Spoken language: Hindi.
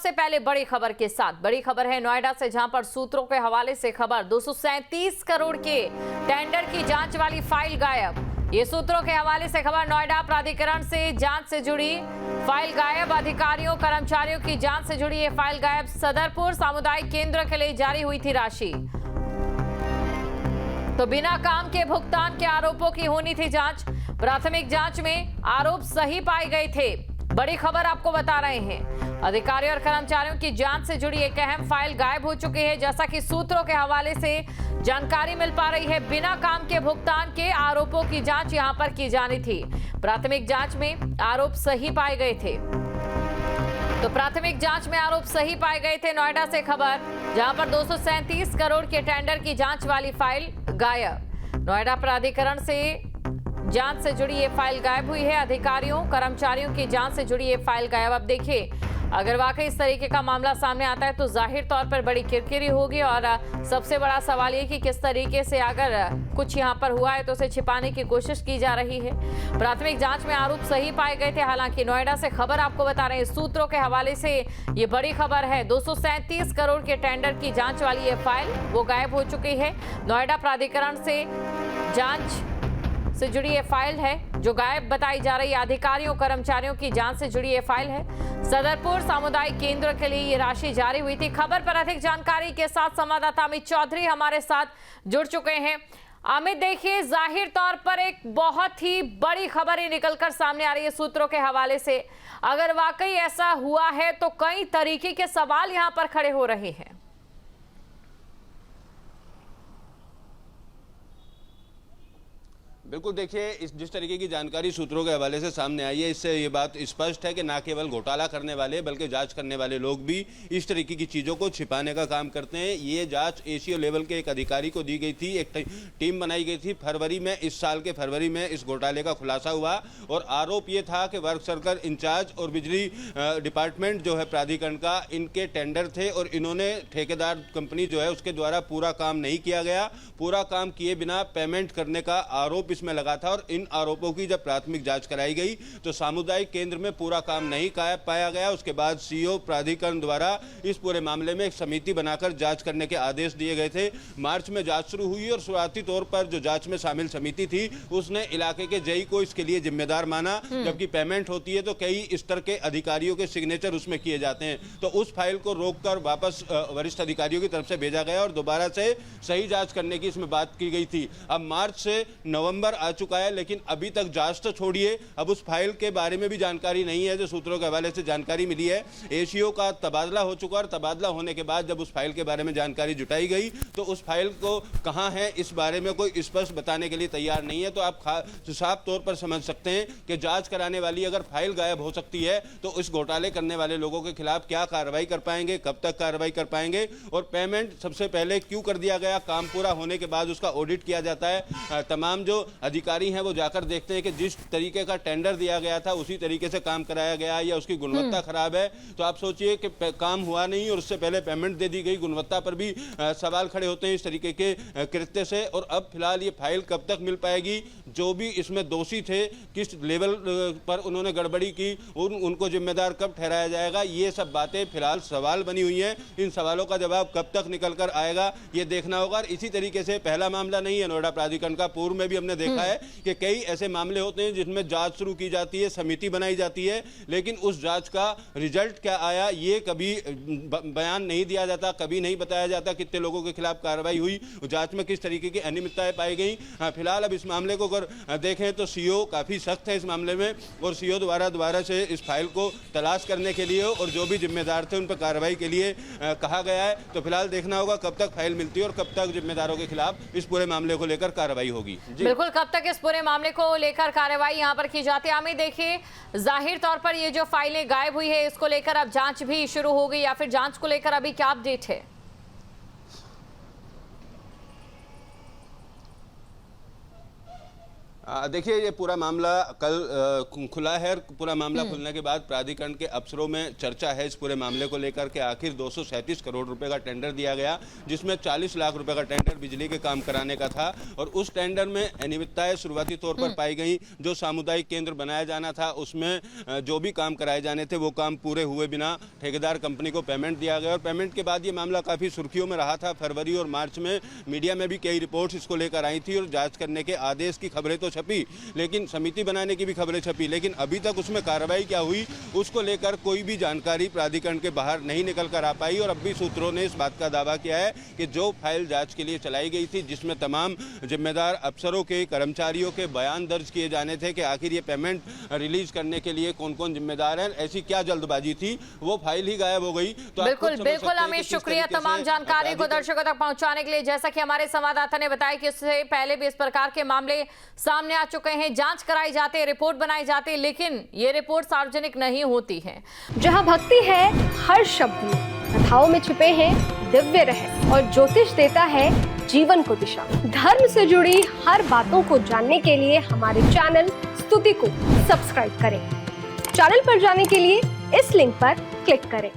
सबसे पहले बड़ी खबर के साथ। बड़ी खबर है नोएडा से, जहां पर सूत्रों के हवाले से खबर 237 करोड़ के टेंडर की जांच वाली फाइल गायब। ये सूत्रों के हवाले से खबर, नोएडा प्राधिकरण से जांच से जुड़ी फाइल गायब। अधिकारियों कर्मचारियों की जांच से जुड़ी ये फाइल गायब। सदरपुर सामुदायिक केंद्र के लिए जारी हुई थी राशि, तो बिना काम के भुगतान के आरोपों की होनी थी जांच। प्राथमिक जांच में आरोप सही पाए गए थे। बड़ी खबर आपको बता रहे हैं, अधिकारियों और कर्मचारियों की जांच से जुड़ी एक अहम फाइल गायब हो चुकी है। जैसा कि सूत्रों के हवाले से जानकारी मिल पा रही है, बिना काम के भुगतान के आरोपों की जांच यहां पर की जानी थी। प्राथमिक जांच में आरोप सही पाए गए थे, तो प्राथमिक जांच में आरोप सही पाए गए थे। नोएडा से खबर, जहां पर 237 करोड़ के टेंडर की जांच वाली फाइल गायब। नोएडा प्राधिकरण से जांच से जुड़ी ये फाइल गायब हुई है। अधिकारियों कर्मचारियों की जांच से जुड़ी ये फाइल गायब। अब देखिए, अगर वाकई इस तरीके का मामला सामने आता है तो जाहिर तौर पर बड़ी किरकिरी होगी, और सबसे बड़ा सवाल ये कि किस तरीके से अगर कुछ यहाँ पर हुआ है तो उसे छिपाने की कोशिश की जा रही है। प्राथमिक जांच में आरोप सही पाए गए थे। हालांकि नोएडा से खबर आपको बता रहे हैं, सूत्रों के हवाले से ये बड़ी खबर है। 237 करोड़ के टेंडर की जांच वाली ये फाइल वो गायब हो चुकी है। नोएडा प्राधिकरण से जांच से जुड़ी ये फाइल है जो गायब बताई जा रही है। अधिकारियों कर्मचारियों की जांच से जुड़ी ये फाइल है। सदरपुर सामुदायिक केंद्र के लिए ये राशि जारी हुई थी। खबर पर अधिक जानकारी के साथ संवाददाता अमित चौधरी हमारे साथ जुड़ चुके हैं। अमित, देखिए, जाहिर तौर पर एक बहुत ही बड़ी खबर ही निकलकर सामने आ रही है सूत्रों के हवाले से। अगर वाकई ऐसा हुआ है तो कई तरीके के सवाल यहाँ पर खड़े हो रहे हैं। बिल्कुल, देखिए, इस जिस तरीके की जानकारी सूत्रों के हवाले से सामने आई है, इससे ये बात स्पष्ट है कि ना केवल घोटाला करने वाले बल्कि जांच करने वाले लोग भी इस तरीके की चीज़ों को छिपाने का काम करते हैं। ये जांच एसीओ लेवल के एक अधिकारी को दी गई थी, एक टीम बनाई गई थी फरवरी में। इस साल के फरवरी में इस घोटाले का खुलासा हुआ और आरोप ये था कि वर्क सर्कल इंचार्ज और बिजली डिपार्टमेंट जो है प्राधिकरण का, इनके टेंडर थे और इन्होंने ठेकेदार कंपनी जो है उसके द्वारा पूरा काम नहीं किया गया। पूरा काम किए बिना पेमेंट करने का आरोप में लगा था और इन आरोपों की जब प्राथमिक जांच कराई गई तो सामुदायिक केंद्र में पूरा काम नहीं पाया गया। उसके बाद सीईओ प्राधिकरण द्वारा इस पूरे मामले में एक समिति बनाकर जांच करने के आदेश दिए गए थे। मार्च में जांच शुरू हुई और शुरुआती तौर पर जो जांच में शामिल समिति थी उसने इलाके के जेई को इसके लिए जिम्मेदार माना। जबकि पेमेंट होती है तो कई स्तर के अधिकारियों के सिग्नेचर उसमें किए जाते हैं, तो उस फाइल को रोककर वापस वरिष्ठ अधिकारियों की तरफ से भेजा गया और दोबारा से सही जांच करने की इसमें बात की गई थी। अब मार्च से नवंबर आ चुका है, लेकिन अभी तक जांच तो छोड़िए, अब उस फाइल के बारे में भी जानकारी नहीं है। जो सूत्रों के हवाले से जानकारी मिली है, एसीओ का तबादला हो चुका और तबादला होने के बाद जब उस फाइल के बारे में जानकारी जुटाई गई तो उस फाइल को कहां है इस बारे में कोई स्पष्ट बताने के लिए तैयार नहीं है। तो आप साफ तौर पर समझ सकते हैं कि जांच कराने वाली अगर फाइल गायब हो सकती है तो इस घोटाले करने वाले लोगों के खिलाफ क्या कार्रवाई कर पाएंगे, कब तक कार्रवाई कर पाएंगे, और पेमेंट सबसे पहले क्यों कर दिया गया। काम पूरा होने के बाद उसका ऑडिट किया जाता है। तमाम जो अधिकारी हैं वो जाकर देखते हैं कि जिस तरीके का टेंडर दिया गया था उसी तरीके से काम कराया गया या उसकी गुणवत्ता खराब है। तो आप सोचिए कि काम हुआ नहीं और उससे पहले पेमेंट दे दी गई, गुणवत्ता पर भी सवाल खड़े होते हैं इस तरीके के कृत्य से। और अब फिलहाल ये फाइल कब तक मिल पाएगी, जो भी इसमें दोषी थे, किस लेवल पर उन्होंने गड़बड़ी की, उनको जिम्मेदार कब ठहराया जाएगा, ये सब बातें फिलहाल सवाल बनी हुई हैं। इन सवालों का जवाब कब तक निकल कर आएगा ये देखना होगा। और इसी तरीके से पहला मामला नहीं है नोएडा प्राधिकरण का, पूर्व में भी हमने देखा है कि कई ऐसे मामले होते हैं जिसमें जांच शुरू की जाती है, समिति बनाई जाती है, लेकिन उस जांच का रिजल्ट क्या आया ये कभी बयान नहीं दिया जाता, कभी नहीं बताया जाता कितने लोगों के खिलाफ कार्रवाई हुई, जांच में किस तरीके की अनियमितताएं पाई गई। फिलहाल अब इस मामले को अगर देखें तो सीईओ काफी सख्त है इस मामले में और सीईओ दोबारा से इस फाइल को तलाश करने के लिए और जो भी जिम्मेदार थे उन पर कार्रवाई के लिए कहा गया है। तो फिलहाल देखना होगा कब तक फाइल मिलती है और कब तक जिम्मेदारों के खिलाफ इस पूरे मामले को लेकर कार्रवाई होगी। बिल्कुल, कब तक इस पूरे मामले को लेकर कार्रवाई यहां पर की जाती है। हमें देखिए, जाहिर तौर पर ये जो फाइलें गायब हुई है इसको लेकर अब जांच भी शुरू हो गई या फिर जांच को लेकर अभी क्या अपडेट है? देखिए, ये पूरा मामला कल खुला है। पूरा मामला खुलने के बाद प्राधिकरण के अफसरों में चर्चा है इस पूरे मामले को लेकर के। आखिर 237 करोड़ रुपए का टेंडर दिया गया, जिसमें 40 लाख रुपए का टेंडर बिजली के काम कराने का था, और उस टेंडर में अनियमितताएं शुरुआती तौर पर पाई गई। जो सामुदायिक केंद्र बनाया जाना था, उसमें जो भी काम कराए जाने थे वो काम पूरे हुए बिना ठेकेदार कंपनी को पेमेंट दिया गया, और पेमेंट के बाद ये मामला काफी सुर्खियों में रहा था। फरवरी और मार्च में मीडिया में भी कई रिपोर्ट्स इसको लेकर आई थी, और जांच करने के आदेश की खबरें तो छपी, लेकिन समिति बनाने की भी खबरें छपी, लेकिन अभी तक उसमें कार्रवाई क्या हुई उसको लेकर कोई भी जानकारी प्राधिकरण के बाहर नहीं निकल कर आ पाई। और अब भी सूत्रों ने इस बात का दावा किया है कि जो फाइल जांच के लिए चलाई गई थी, जिसमें तमाम जिम्मेदार अफसरों के, कर्मचारियों के बयान दर्ज किए जाने थे कि आखिर ये पेमेंट रिलीज करने के लिए कौन कौन जिम्मेदार है, ऐसी क्या जल्दबाजी थी, वो फाइल ही गायब हो गई। तो बिल्कुल बिल्कुल अमित, शुक्रिया तमाम जानकारी को दर्शकों तक पहुंचाने के लिए। जैसा कि हमारे संवाददाता ने बताया कि इससे पहले भी इस प्रकार के मामले सामने आ चुके हैं, जांच कराई जाती है, रिपोर्ट बनाई जाती है, लेकिन ये रिपोर्ट सार्वजनिक नहीं होती है। जहां भक्ति है हर शब्द में, कथाओं में छिपे हैं दिव्य रहस्य, और ज्योतिष देता है जीवन को दिशा। धर्म से जुड़ी हर बातों को जानने के लिए हमारे चैनल स्तुति को सब्सक्राइब करें। चैनल पर जाने के लिए इस लिंक पर क्लिक करें।